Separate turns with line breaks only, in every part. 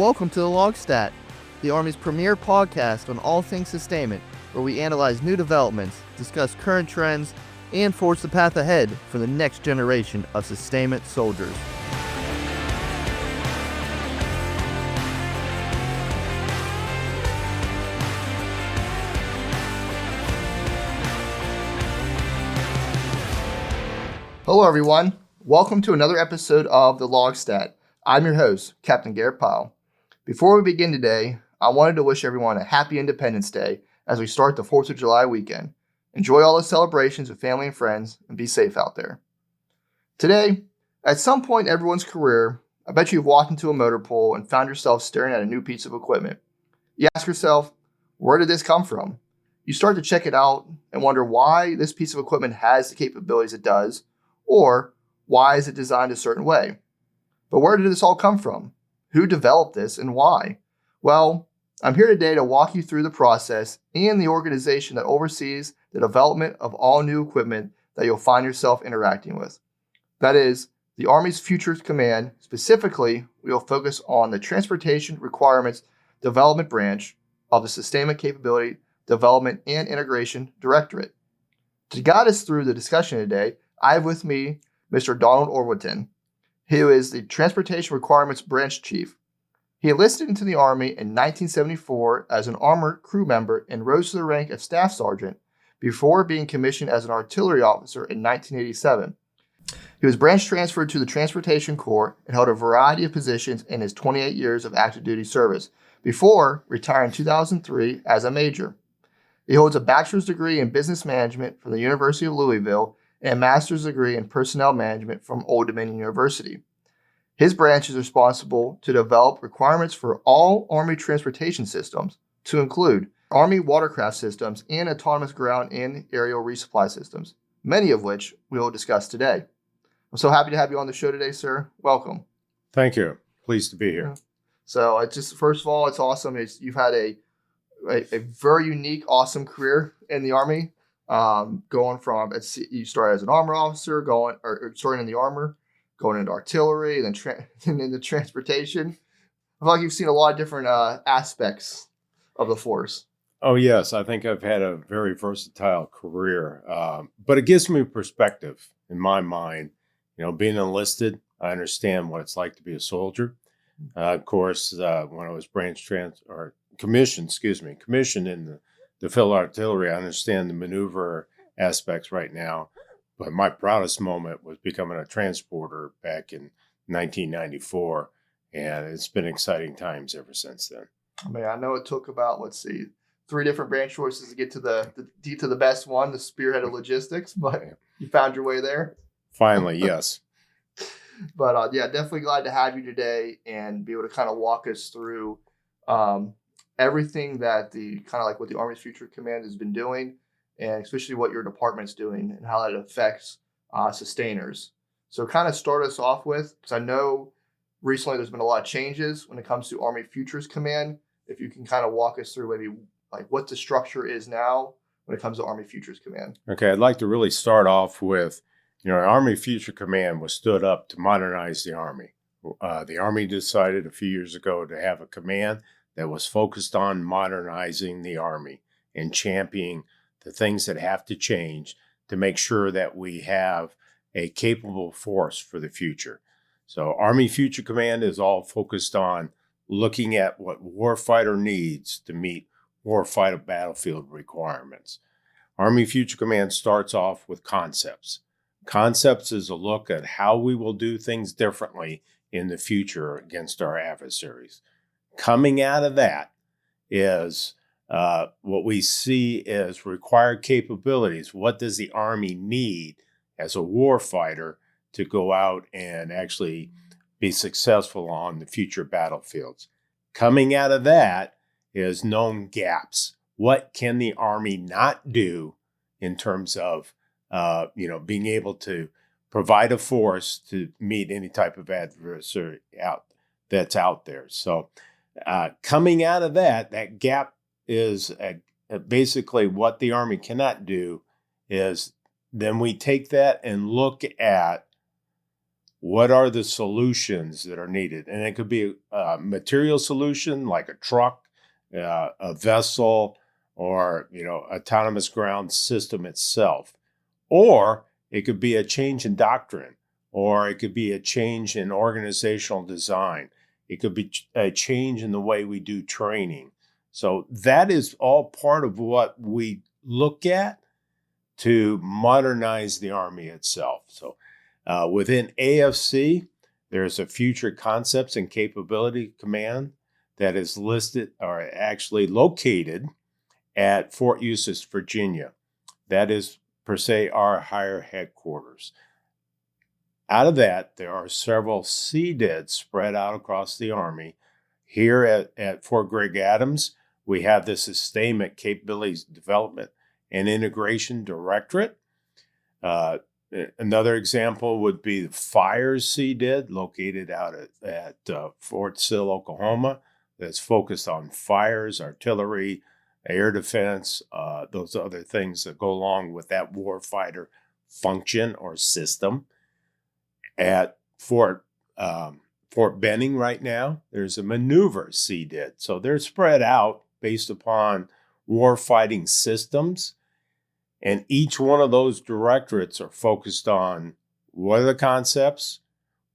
Welcome to the LOGSTAT, the Army's premier podcast on all things sustainment, where we analyze new developments, discuss current trends, and forge the path ahead for the next generation of sustainment soldiers. Hello everyone, welcome to another episode of the LOGSTAT. I'm your host, Captain Garrett Powell. Before we begin today, I wanted to wish everyone a happy Independence Day as we start the 4th of July weekend. Enjoy all the celebrations with family and friends, and be safe out there. Today, at some point in everyone's career, I bet you've walked into a motor pool and found yourself staring at a new piece of equipment. You ask yourself, where did this come from? You start to check it out and wonder why this piece of equipment has the capabilities it does, or why is it designed a certain way? But where did this all come from? Who developed this and why? Well, I'm here today to walk you through the process and the organization that oversees the development of all new equipment that you'll find yourself interacting with. That is, the Army's Futures Command. Specifically, we will focus on the Transportation Requirements Development Branch of the Sustainment Capability Development and Integration Directorate. To guide us through the discussion today, I have with me Mr. Donald Orwitton, who is the Transportation Requirements Branch Chief. He enlisted into the Army in 1974 as an armored crew member and rose to the rank of Staff Sergeant before being commissioned as an artillery officer in 1987. He was branch transferred to the Transportation Corps and held a variety of positions in his 28 years of active duty service before retiring in 2003 as a major. He holds a bachelor's degree in business management from the University of Louisville and a master's degree in personnel management from Old Dominion University. His branch is responsible to develop requirements for all Army transportation systems, to include Army watercraft systems and autonomous ground and aerial resupply systems, many of which we will discuss today. I'm so happy to have you on the show today, sir. Welcome.
Thank you. Pleased to be here.
So first of all, it's awesome. You've had a very unique, awesome career in the Army. Going from, you started as an armor officer, starting in the armor, going into artillery, and then into transportation. I feel like you've seen a lot of different aspects of the force.
Oh, yes. I think I've had a very versatile career, but it gives me perspective in my mind. You know, being enlisted, I understand what it's like to be a soldier. Of course, when I was commissioned in the field artillery, I understand the maneuver aspects right now. But my proudest moment was becoming a transporter back in 1994, and it's been exciting times ever since then.
I mean, I know it took about, 3 different branch choices to get to the best one, the spearhead of logistics, but you found your way there.
Finally, yes.
But definitely glad to have you today and be able to kind of walk us through everything that what the Army's Future Command has been doing, and especially what your department's doing and how that affects sustainers. So kind of start us off with, because I know recently there's been a lot of changes when it comes to Army Futures Command. If you can kind of walk us through maybe what the structure is now when it comes to Army Futures Command.
Okay, I'd like to really start off with, Army Future Command was stood up to modernize the Army. The Army decided a few years ago to have a command that was focused on modernizing the Army and championing the things that have to change to make sure that we have a capable force for the future. So Army Future Command is all focused on looking at what warfighter needs to meet warfighter battlefield requirements. Army Future Command starts off with concepts. Concepts is a look at how we will do things differently in the future against our adversaries. Coming out of that is what we see as required capabilities. What does the Army need as a warfighter to go out and actually be successful on the future battlefields? Coming out of that is known gaps. What can the Army not do in terms of being able to provide a force to meet any type of adversary that's out there? So coming out of that gap is basically what the Army cannot do is then we take that and look at what are the solutions that are needed? And it could be a material solution like a truck, a vessel, or autonomous ground system itself. Or it could be a change in doctrine, or it could be a change in organizational design. It could be a change in the way we do training. So that is all part of what we look at to modernize the Army itself. So within AFC, there's a Future Concepts and Capability Command that is listed or actually located at Fort Eustis, Virginia. That is per se our higher headquarters. Out of that, there are several CDEDs spread out across the Army. Here at Fort Greg Adams, we have the Sustainment Capabilities Development and Integration Directorate. Another example would be the Fires CDED located out at Fort Sill, Oklahoma, that's focused on fires, artillery, air defense, those other things that go along with that warfighter function or system. At Fort Benning right now, there's a maneuver CDED. So they're spread out based upon warfighting systems. And each one of those directorates are focused on what are the concepts,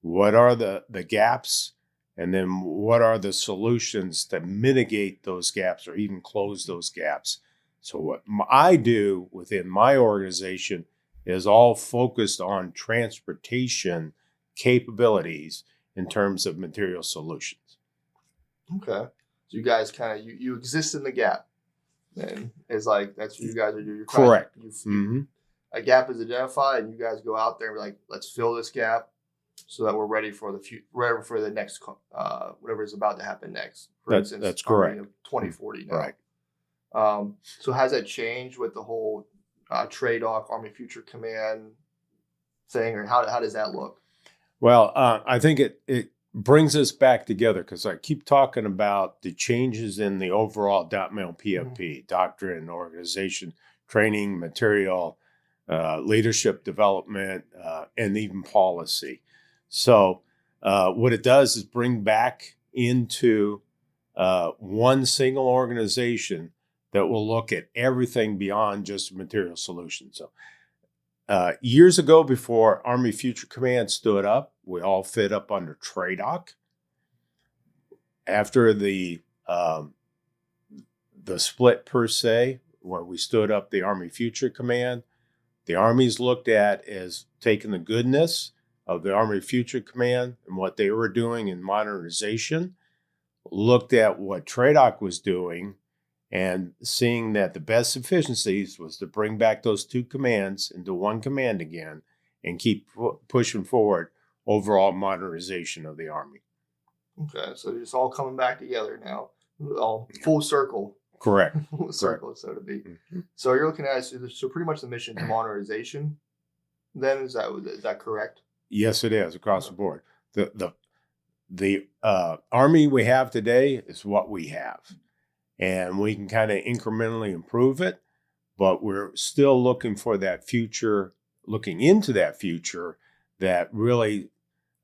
what are the gaps, and then what are the solutions to mitigate those gaps or even close those gaps. So what I do within my organization is all focused on transportation capabilities in terms of material solutions.
Okay. So you guys kind of, you exist in the gap. Then it's like, that's what you guys are doing.
Correct.
A gap is identified and you guys go out there and be like, let's fill this gap so that we're ready for the next, whatever is about to happen next. For instance,
that's correct.
2040 now.
Right.
So has that changed with the whole TRADOC, Army Future Command thing, or how does that look?
Well, I think it brings us back together because I keep talking about the changes in the overall DOT-MIL PFP, doctrine, organization, training, material, leadership development, and even policy. So what it does is bring back into one single organization that will look at everything beyond just material solutions. So years ago, before Army Future Command stood up, we all fit up under TRADOC. After the split per se, where we stood up the Army Future Command, the Army's looked at as taking the goodness of the Army Future Command and what they were doing in modernization, looked at what TRADOC was doing, and seeing that the best efficiencies was to bring back those two commands into one command again and keep pushing forward overall modernization of the Army.
Okay, so it's all coming back together now, all full circle.
Correct.
Full circle, so to be. Mm-hmm. So you're looking at so pretty much the mission to modernization. Then is that correct?
Yes, it is across the board. The Army we have today is what we have. And we can kind of incrementally improve it, but we're still looking for that future, looking into that future that really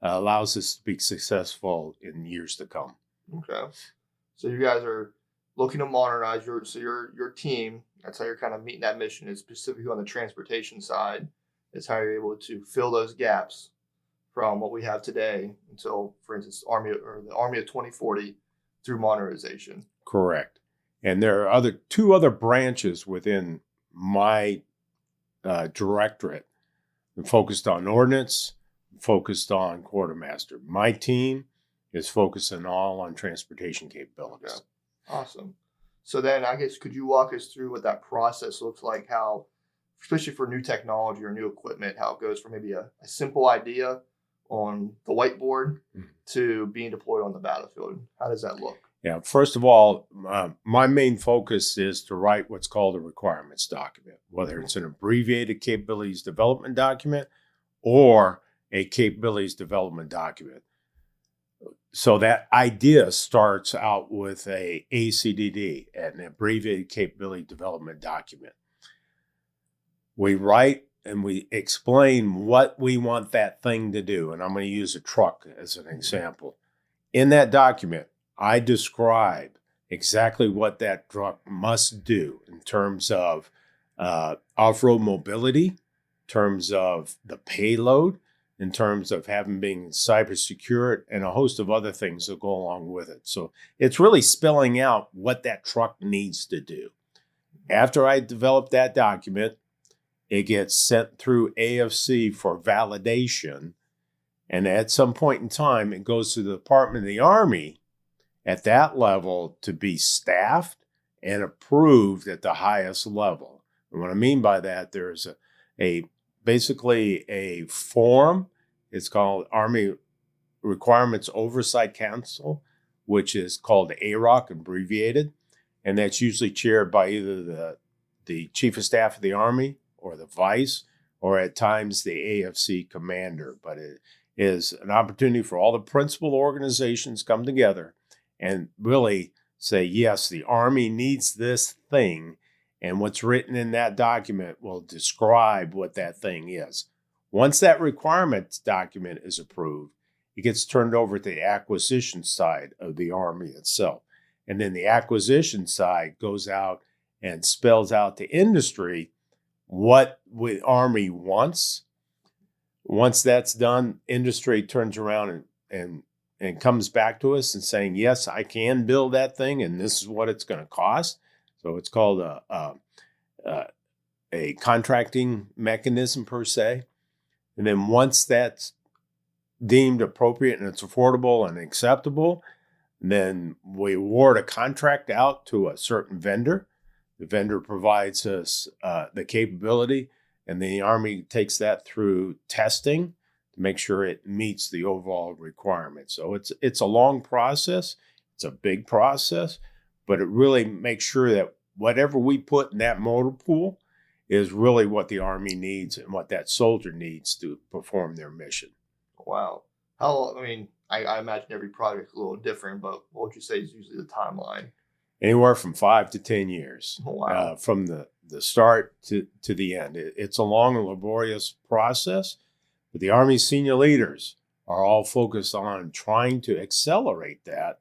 allows us to be successful in years to come.
Okay. So you guys are looking to modernize your team. That's how you're kind of meeting that mission, is specifically on the transportation side. Is how you're able to fill those gaps from what we have today until, for instance, the Army of 2040 through modernization.
Correct. And there are two other branches within my directorate focused on ordnance, focused on quartermaster. My team is focusing all on transportation capabilities.
Okay. Awesome. So then I guess could you walk us through what that process looks like, how, especially for new technology or new equipment, how it goes from maybe a simple idea on the whiteboard to being deployed on the battlefield? How does that look?
Yeah, first of all, my main focus is to write what's called a requirements document, whether it's an abbreviated capabilities development document or a capabilities development document. So that idea starts out with a ACDD, an abbreviated capability development document. We write and we explain what we want that thing to do. And I'm going to use a truck as an example. In that document, I describe exactly what that truck must do in terms of off-road mobility, in terms of the payload, in terms of having being cyber secured, and a host of other things that go along with it. So it's really spelling out what that truck needs to do. After I develop that document, it gets sent through AFC for validation. And at some point in time, it goes to the Department of the Army at that level to be staffed and approved at the highest level. And what I mean by that, there's basically a form. It's called Army Requirements Oversight Council, which is called AROC, abbreviated. And that's usually chaired by either the Chief of Staff of the Army or the Vice, or at times the AFC commander. But it is an opportunity for all the principal organizations come together and really say, yes, the Army needs this thing, and what's written in that document will describe what that thing is. Once that requirements document is approved, it gets turned over to the acquisition side of the Army itself. And then the acquisition side goes out and spells out to industry what the Army wants. Once that's done, industry turns around and comes back to us and saying, yes, I can build that thing, and this is what it's going to cost. So it's called a contracting mechanism per se. And then once that's deemed appropriate and it's affordable and acceptable, then we award a contract out to a certain vendor. The vendor provides us the capability, and the Army takes that through testing to make sure it meets the overall requirements. So it's a long process. It's a big process, but it really makes sure that whatever we put in that motor pool is really what the Army needs and what that soldier needs to perform their mission.
Wow. I imagine every project is a little different, but what would you say is usually the timeline?
Anywhere from 5 to 10 years.
Wow.
From the start to the end. It's a long and laborious process, but the Army senior leaders are all focused on trying to accelerate that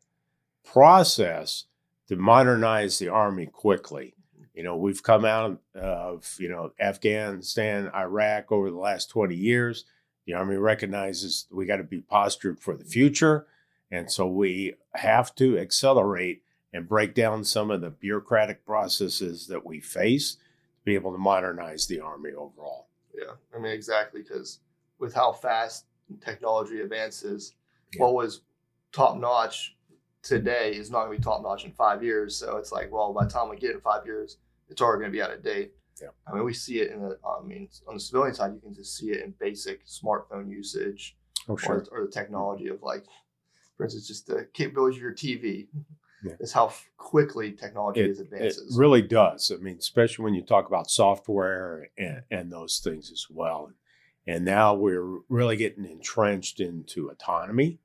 process to modernize the Army quickly. We've come out of, Afghanistan, Iraq over the last 20 years. The Army recognizes we got to be postured for the future. And so we have to accelerate and break down some of the bureaucratic processes that we face to be able to modernize the Army overall.
Yeah, exactly, because with how fast technology advances, what was top-notch today is not going to be top-notch in 5 years. So it's like, well, by the time we get it in 5 years, it's already going to be out of date.
Yeah.
We see it on the civilian side, you can just see it in basic smartphone usage, or the technology of, like, for instance, just the capability of your TV. Is how quickly technology advances.
It really does. Especially when you talk about software and those things as well. And now we're really getting entrenched into autonomy.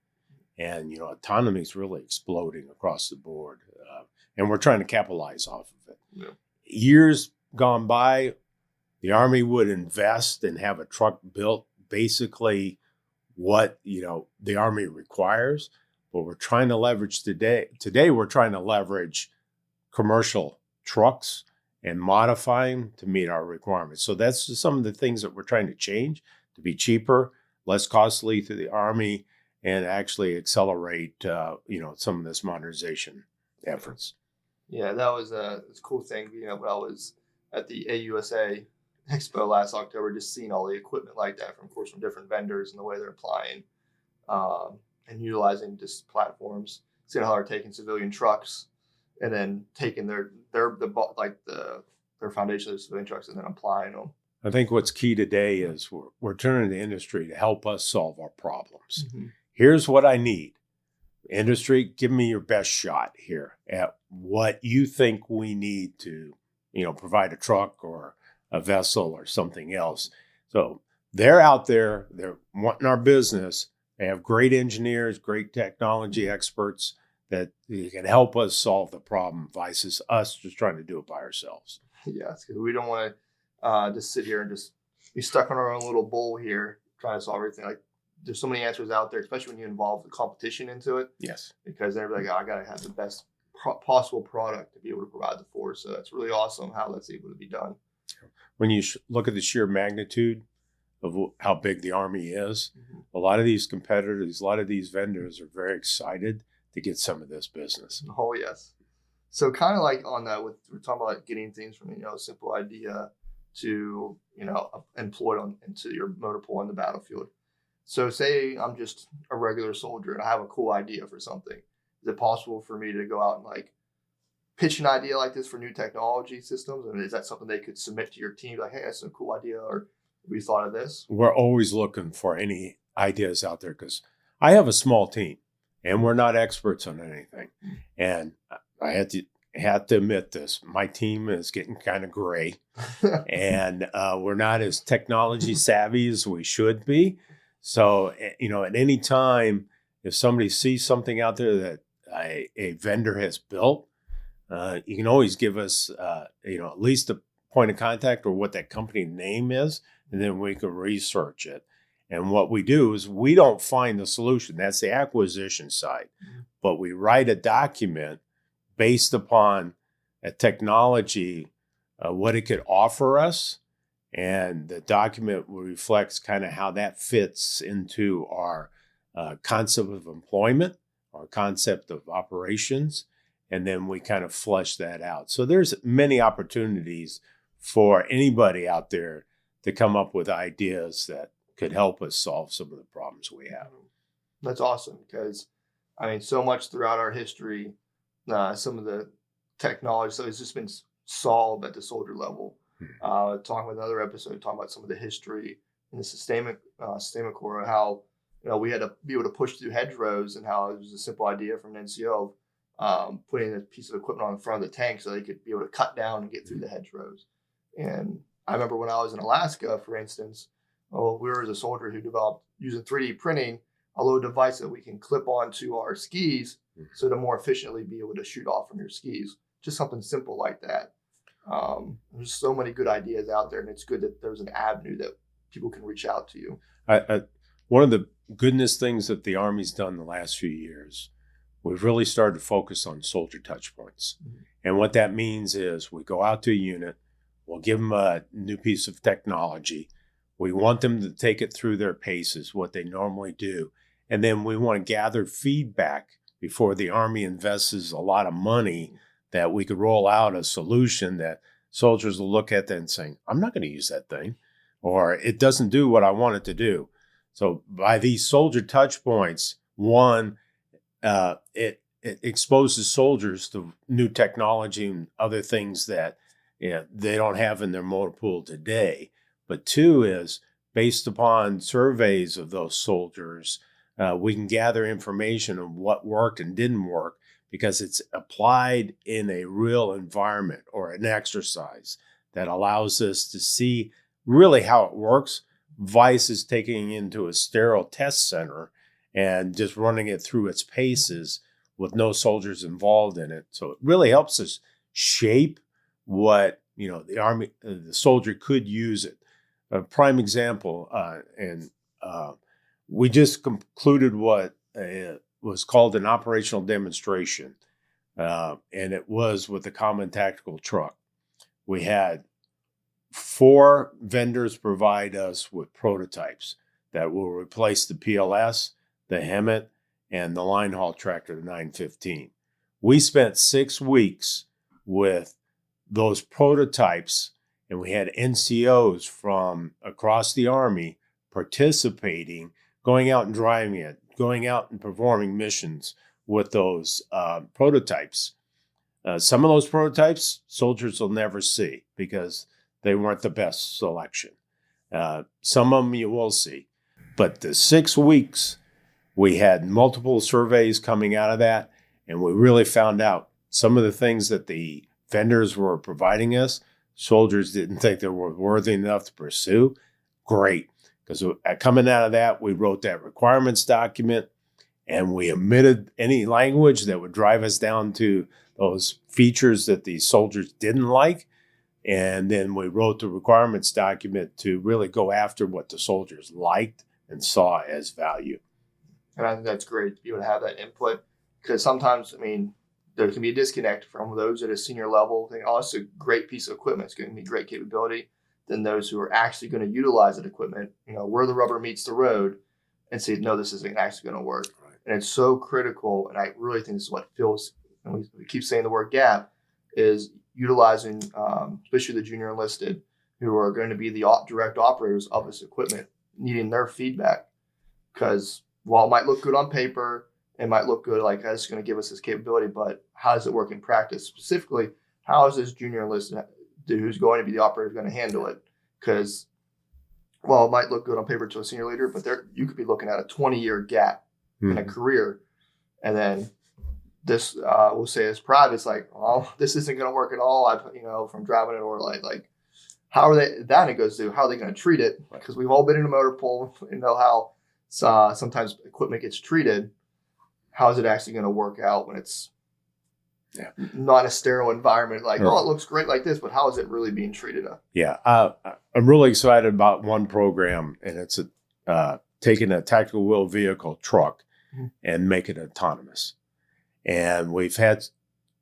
And, autonomy is really exploding across the board. And we're trying to capitalize off of it.
Yeah.
Years gone by, the Army would invest and have a truck built basically what, the Army requires. But we're trying to leverage today. Today, we're trying to leverage commercial trucks and modify them to meet our requirements. So that's some of the things that we're trying to change to be cheaper, less costly to the Army, and actually accelerate, some of this modernization efforts.
Yeah, that was a cool thing. When I was at the AUSA Expo last October, just seeing all the equipment like that from different vendors and the way they're applying. And utilizing just platforms, seeing how they're taking civilian trucks and then taking their foundation of the civilian trucks and then applying them.
I think what's key today is we're turning to industry to help us solve our problems. Mm-hmm. Here's what I need. Industry, give me your best shot here at what you think we need to, provide a truck or a vessel or something else. So they're out there, they're wanting our business. They have great engineers, great technology experts that can help us solve the problem versus us just trying to do it by ourselves.
Yeah, because we don't want to just sit here and just be stuck in our own little bowl here trying to solve everything. Like there's so many answers out there, especially when you involve the competition into it.
Yes.
Because they're like, oh, I gotta have the best possible product to be able to provide the force. So it's really awesome how that's able to be done.
When you look at the sheer magnitude of how big the Army is, a lot of these competitors, a lot of these vendors are very excited to get some of this business.
Oh yes. So kind of like on that, we're talking about like getting things from a simple idea to employed into your motor pool on the battlefield. So say I'm just a regular soldier and I have a cool idea for something. Is it possible for me to go out and like pitch an idea like this for new technology systems? And is that something they could submit to your team? Like, hey, that's a cool idea, or we thought of this?
We're always looking for any ideas out there because I have a small team and we're not experts on anything. And I had to admit this. My team is getting kind of gray and we're not as technology savvy as we should be. So, at any time, if somebody sees something out there that a vendor has built, you can always give us, at least a point of contact or what that company name is, and then we can research it. And what we do is we don't find the solution. That's the acquisition side. But we write a document based upon a technology, what it could offer us. And the document reflects kind of how that fits into our concept of employment, our concept of operations, and then we kind of flush that out. So there's many opportunities for anybody out there to come up with ideas that could help us solve some of the problems we have.
That's awesome because, so much throughout our history, some of the technology, so it's just been solved at the soldier level. Talking with another episode, talking about some of the history in the systemic Corps, how we had to be able to push through hedgerows, and how it was a simple idea from an NCO of putting a piece of equipment on the front of the tank so they could be able to cut down and get through the hedgerows. And I remember when I was in Alaska, for instance, we were as a soldier who developed, using 3D printing, a little device that we can clip onto our skis so to more efficiently be able to shoot off from your skis. Just something simple like that. There's so many good ideas out there, and it's good that there's an avenue that people can reach out to you.
One of the goodness things that the Army's done the last few years, we've really started to focus on soldier touch points. And what that means is we go out to a unit, we'll give them a new piece of technology. We want them to take it through their paces, what they normally do. And then we want to gather feedback before the Army invests a lot of money, that we could roll out a solution that soldiers will look at that and say, I'm not going to use that thing, or it doesn't do what I want it to do. So by these soldier touch points, one, it exposes soldiers to new technology and other things that they don't have in their motor pool today. But two is, based upon surveys of those soldiers, we can gather information on what worked and didn't work, because it's applied in a real environment or an exercise that allows us to see really how it works. Vice is taking into a sterile test center and just running it through its paces with no soldiers involved in it. So it really helps us shape what, the Army, the soldier could use it. A prime example, we just concluded what was called an operational demonstration, and it was with the Common Tactical Truck. We had 4 vendors provide us with prototypes that will replace the PLS, the Hemet, and the line haul tractor, the 915. We spent 6 weeks with those prototypes, and we had NCOs from across the Army participating, going out and driving it, going out and performing missions with those prototypes. Some of those prototypes soldiers will never see because they weren't the best selection. Some of them you will see. But the 6 weeks, we had multiple surveys coming out of that, and we really found out some of the things that the vendors were providing us, soldiers didn't think they were worthy enough to pursue. Great. Because coming out of that, we wrote that requirements document, and we omitted any language that would drive us down to those features that the soldiers didn't like. And then we wrote the requirements document to really go after what the soldiers liked and saw as value.
And I think that's great to be able to have that input, because sometimes, there can be a disconnect from those at a senior level. Think, oh, it's a great piece of equipment. It's going to be great capability. Than those who are actually going to utilize that equipment, where the rubber meets the road, and say, no, this isn't actually going to work. Right. And it's so critical. And I really think this is what feels, and we keep saying the word gap, is utilizing, especially the junior enlisted, who are going to be the direct operators of this equipment, needing their feedback. Because while it might look good on paper, it might look good like that's going to give us this capability, but how does it work in practice? Specifically, how is this junior enlisted dude who's going to be the operator going to handle it? Because while it might look good on paper to a senior leader, but you could be looking at a 20-year gap in a career. And then this, we'll say as private, it's like, oh, this isn't going to work at all. From driving it, or like, how are they, then it goes to, how are they going to treat it? Because we've all been in a motor pool and know how sometimes equipment gets treated. How is it actually going to work out when it's not a sterile environment? Like, oh, it looks great like this, but how is it really being treated?
Yeah, I'm really excited about one program, and it's taking a tactical wheel vehicle truck and make it autonomous. And we've had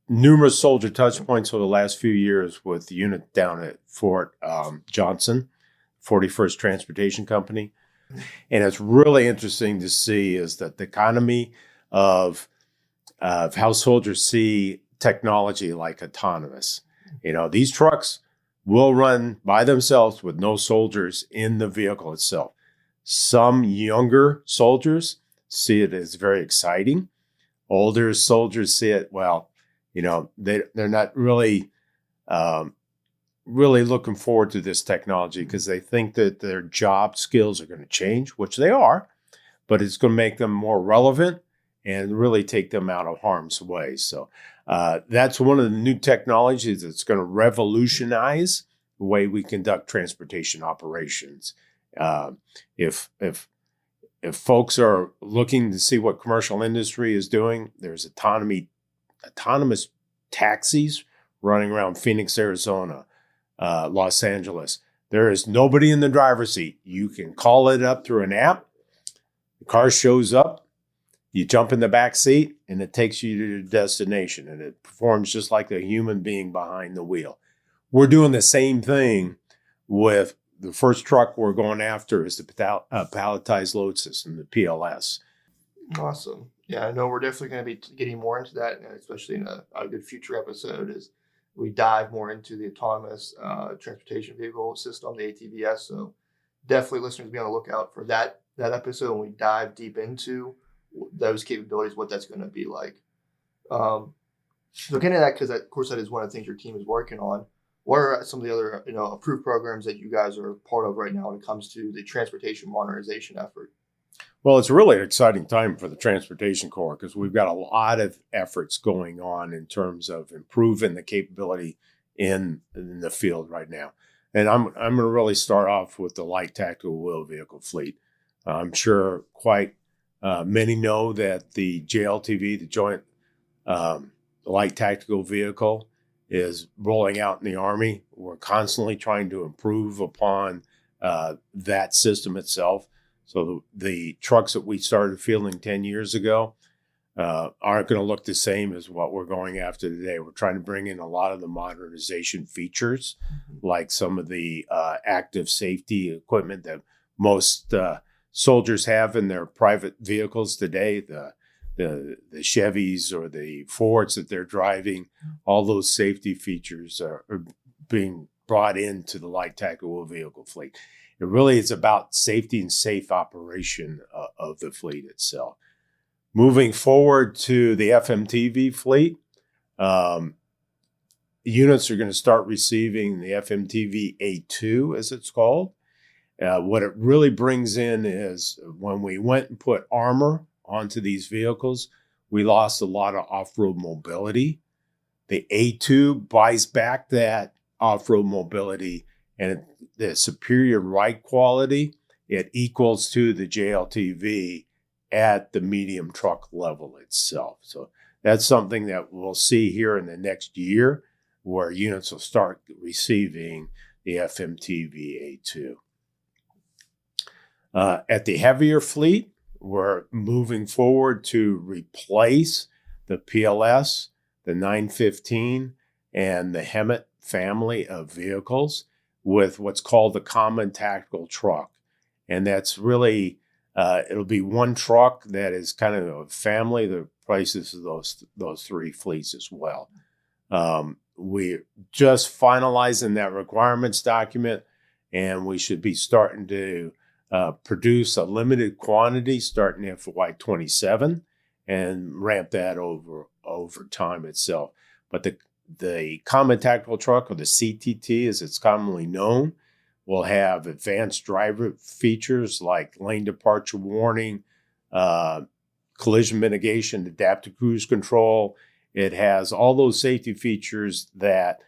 numerous soldier touch points over the last few years with the unit down at Fort Johnson, 41st Transportation Company. And it's really interesting to see is that the economy of how soldiers see technology like autonomous. These trucks will run by themselves with no soldiers in the vehicle itself. Some younger soldiers see it as very exciting. Older soldiers see it, they're not really looking forward to this technology because they think that their job skills are going to change, which they are, but it's going to make them more relevant and really take them out of harm's way. So that's one of the new technologies that's going to revolutionize the way we conduct transportation operations. If folks are looking to see what commercial industry is doing, there's autonomous taxis running around Phoenix, Arizona, Los Angeles. There is nobody in the driver's seat. You can call it up through an app. The car shows up. You jump in the back seat, and it takes you to your destination, and it performs just like a human being behind the wheel. We're doing the same thing with the first truck we're going after is the palletized load system, the PLS.
Awesome. Yeah, I know we're definitely going to be getting more into that, especially in a good future episode as we dive more into the autonomous transportation vehicle system, the ATVS. So definitely listeners be on the lookout for that episode when we dive deep into those capabilities, what that's going to be like. So getting to that, because of course that is one of the things your team is working on. What are some of the other approved programs that you guys are part of right now when it comes to the transportation modernization effort?
Well, it's really an exciting time for the Transportation Corps because we've got a lot of efforts going on in terms of improving the capability in the field right now. And I'm going to really start off with the light tactical wheel vehicle fleet. I'm sure quite many know that the JLTV, the Joint Light Tactical Vehicle, is rolling out in the Army. We're constantly trying to improve upon that system itself. So the trucks that we started fielding 10 years ago aren't going to look the same as what we're going after today. We're trying to bring in a lot of the modernization features, like some of the active safety equipment that most soldiers have in their private vehicles today, the Chevys or the Fords that they're driving. All those safety features are being brought into the light tactical vehicle fleet. It really is about safety and safe operation of the fleet itself. Moving forward to the FMTV fleet, units are going to start receiving the FMTV A2, as it's called. What it really brings in is when we went and put armor onto these vehicles, we lost a lot of off-road mobility. The A2 buys back that off-road mobility, and the superior ride quality, it equals to the JLTV at the medium truck level itself. So that's something that we'll see here in the next year where units will start receiving the FMTV A2. At the heavier fleet, we're moving forward to replace the PLS, the 915, and the Hemet family of vehicles with what's called the Common Tactical Truck. And that's really, it'll be one truck that is kind of a family that replaces those three fleets as well. We're just finalizing that requirements document, and we should be starting to produce a limited quantity starting in FY27 and ramp that over time itself. But the Common Tactical Truck, or the CTT as it's commonly known, will have advanced driver features like lane departure warning, collision mitigation, adaptive cruise control. It has all those safety features that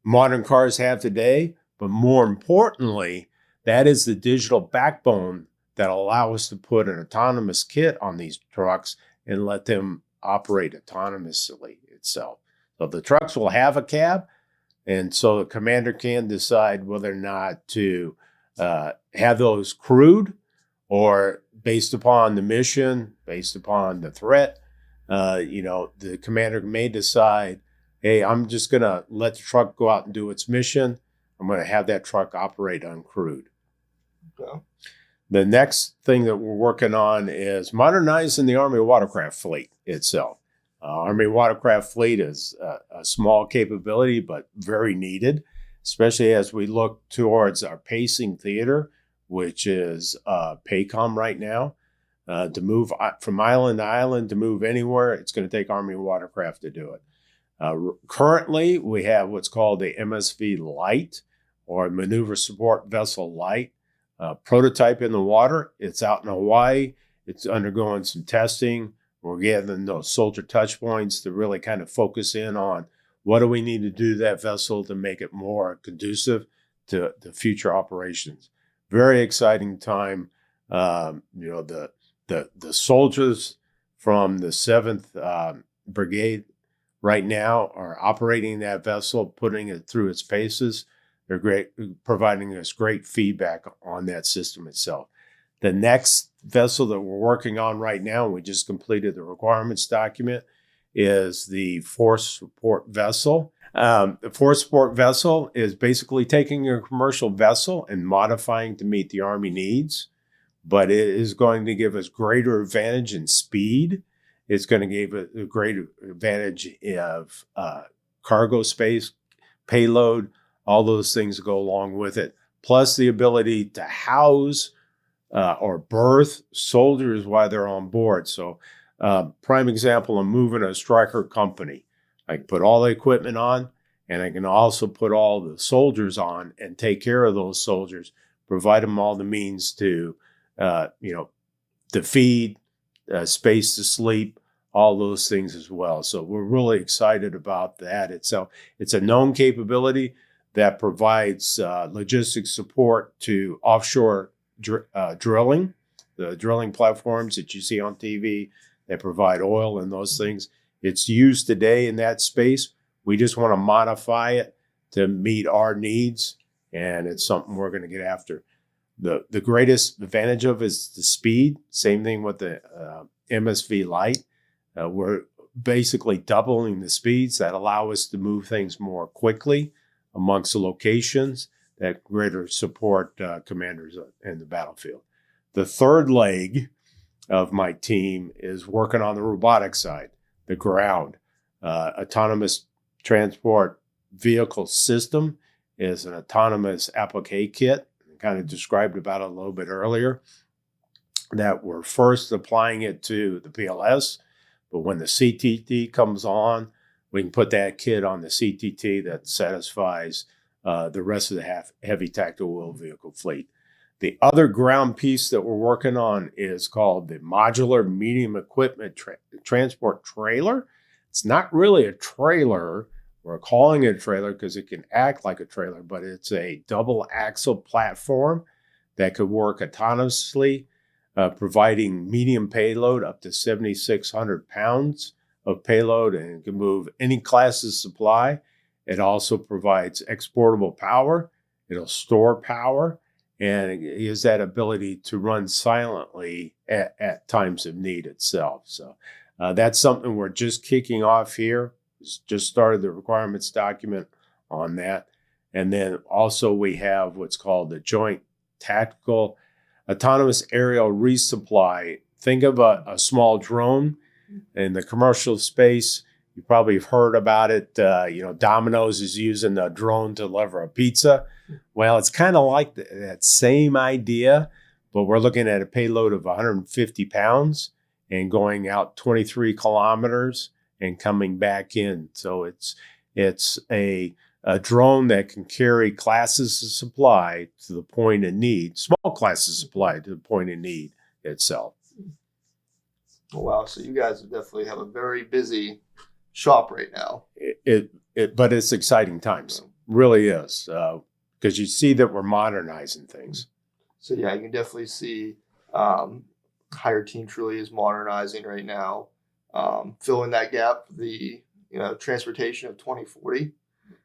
modern cars have today, but more importantly, that is the digital backbone that allow us to put an autonomous kit on these trucks and let them operate autonomously itself. So the trucks will have a cab, and so the commander can decide whether or not to have those crewed, or based upon the mission, based upon the threat, the commander may decide, hey, I'm just going to let the truck go out and do its mission. I'm going to have that truck operate uncrewed. Okay. The next thing that we're working on is modernizing the Army watercraft fleet itself. Army watercraft fleet is a small capability, but very needed, especially as we look towards our pacing theater, which is PACOM right now. To move from island to island, to move anywhere, it's going to take Army watercraft to do it. Currently, we have what's called the MSV Light, or Maneuver Support Vessel Light, prototype in the water. It's out in Hawaii. It's undergoing some testing. We're getting those soldier touch points to really kind of focus in on what do we need to do to that vessel to make it more conducive to the future operations. Very exciting time. The soldiers from the 7th Brigade right now are operating that vessel, putting it through its paces. They're great, providing us great feedback on that system itself. The next vessel that we're working on right now, we just completed the requirements document, is the force support vessel. The force support vessel is basically taking a commercial vessel and modifying to meet the Army needs, but it is going to give us greater advantage in speed. It's going to give it a greater advantage of cargo space, payload, all those things go along with it, plus the ability to house or berth soldiers while they're on board. So prime example, I'm moving a Stryker company. I can put all the equipment on, and I can also put all the soldiers on and take care of those soldiers, provide them all the means to, to feed, space to sleep, all those things as well. So we're really excited about that itself. It's a known capability that provides logistics support to offshore drilling, the drilling platforms that you see on TV that provide oil and those things. It's used today in that space. We just want to modify it to meet our needs, and it's something we're going to get after. The greatest advantage of is the speed. Same thing with the MSV Light. We're basically doubling the speeds that allow us to move things more quickly amongst the locations that greater support commanders in the battlefield. The third leg of my team is working on the robotic side, the ground. Autonomous transport vehicle system is an autonomous applique kit. I kind of described about it a little bit earlier, that we're first applying it to the PLS, but when the CTT comes on, we can put that kit on the CTT that satisfies the rest of the heavy tactical wheel vehicle fleet. The other ground piece that we're working on is called the Modular Medium Equipment Transport Trailer. It's not really a trailer. We're calling it a trailer because it can act like a trailer, but it's a double axle platform that could work autonomously, providing medium payload up to 7,600 pounds of payload, and it can move any class of supply. It also provides exportable power. It'll store power, and it has that ability to run silently at times of need itself. So that's something we're just kicking off here. Just started the requirements document on that. And then also we have what's called the Joint Tactical Autonomous Aerial Resupply. Think of a small drone in the commercial space. You probably have heard about it. Domino's is using a drone to deliver a pizza. Well, it's kind of like that same idea, but we're looking at a payload of 150 pounds and going out 23 kilometers and coming back in. So it's a drone that can carry classes of supply to the point of need, small classes of supply to the point of need itself.
Wow, so you guys definitely have a very busy shop right now.
But it's exciting times, really is, because you see that we're modernizing things.
So yeah, you can definitely see Higher Team truly is modernizing right now, filling that gap, the transportation of 2040.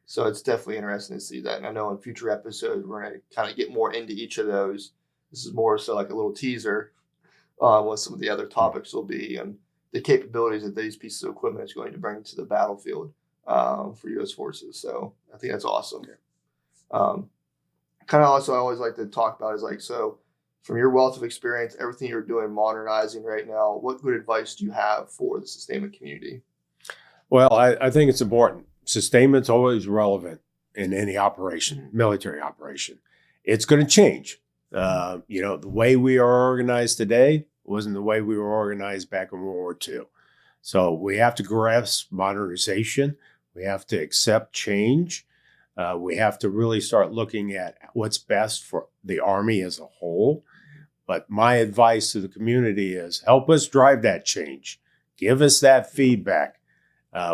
So it's definitely interesting to see that. And I know in future episodes we're going to kind of get more into each of those. This is more so like a little teaser on what some of the other topics will be and the capabilities that these pieces of equipment is going to bring to the battlefield for U.S. forces. So I think that's awesome. Kind of also I always like to talk about is like, so from your wealth of experience, everything you're doing modernizing right now, what good advice do you have for the sustainment community?
Well, I think it's important. Sustainment's always relevant in any operation, military operation. It's going to change. The way we are organized today wasn't the way we were organized back in World War II. So we have to grasp modernization. We have to accept change. We have to really start looking at what's best for the Army as a whole. But my advice to the community is help us drive that change. Give us that feedback.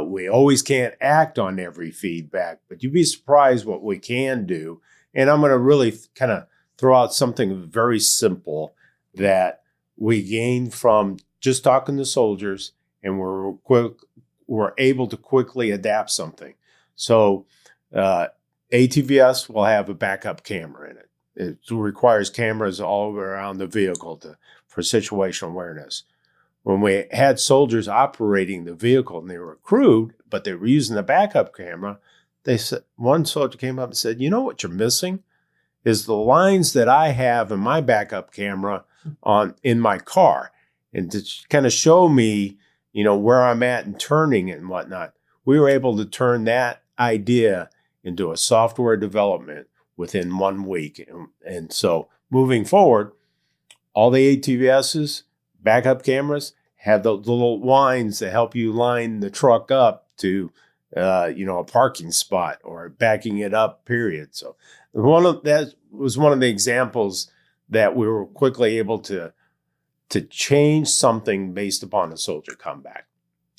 We always can't act on every feedback, but you'd be surprised what we can do. And I'm going to really kind of throw out something very simple that we gained from just talking to soldiers, and we're able to quickly adapt something. So ATVS will have a backup camera in it. It requires cameras all around the vehicle for situational awareness. When we had soldiers operating the vehicle and they were crewed, but they were using the backup camera, they said, one soldier came up and said, "You know what you're missing is the lines that I have in my backup camera in my car." And to kind of show me, where I'm at and turning and whatnot, we were able to turn that idea into a software development within 1 week. And so moving forward, all the ATVSs, backup cameras, have the little lines that help you line the truck up to, a parking spot or backing it up, period. So that was one of the examples that we were quickly able to change something based upon a soldier comeback.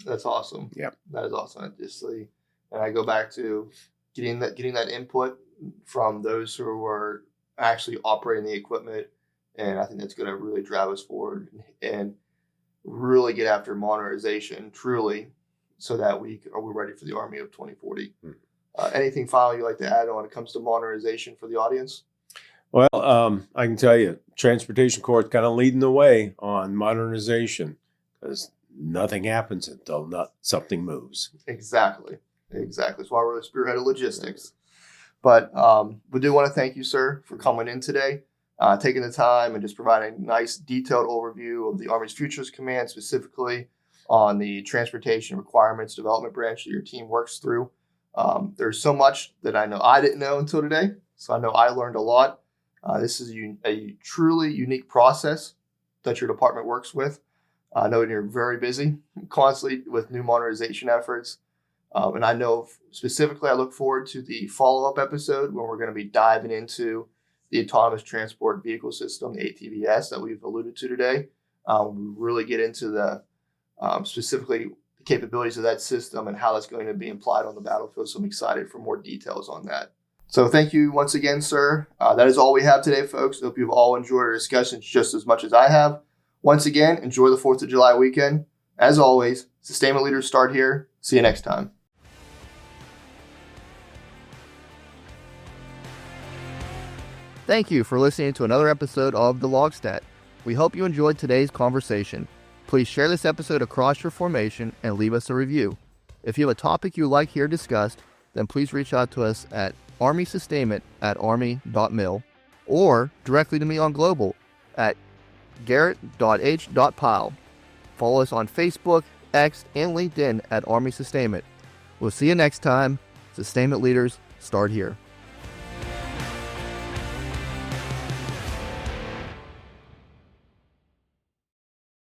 That's awesome.
Yeah,
that is awesome. And I go back to getting that input from those who were actually operating the equipment, and I think that's going to really drive us forward and really get after modernization truly, so that we're ready for the Army of 2040. Anything final you'd like to add when it comes to modernization for the audience?
Well, I can tell you, Transportation Corps is kind of leading the way on modernization because nothing happens until something moves.
Exactly. That's why we're the spearhead of logistics. But we do want to thank you, sir, for coming in today, taking the time and just providing a nice detailed overview of the Army's Futures Command, specifically on the Transportation Requirements Development branch that your team works through. There's so much that I know I didn't know until today, so I know I learned a lot. This is a truly unique process that your department works with. I know you're very busy constantly with new modernization efforts. And I know specifically I look forward to the follow-up episode when we're going to be diving into the Autonomous Transport Vehicle System, the ATVS, that we've alluded to today. We really get into the specifically the capabilities of that system and how that's going to be applied on the battlefield. So I'm excited for more details on that. So thank you once again, sir. That is all we have today, folks. I hope you've all enjoyed our discussions just as much as I have. Once again, enjoy the 4th of July weekend. As always, sustainment leaders start here. See you next time. Thank you for listening to another episode of the LOGSTAT. We hope you enjoyed today's conversation. Please share this episode across your formation and leave us a review. If you have a topic you'd like here discussed, then please reach out to us at armysustainment@army.mil or directly to me on Global at garrett.h.pyle. Follow us on Facebook, X, and LinkedIn at Army Sustainment. We'll see you next time. Sustainment leaders, start here.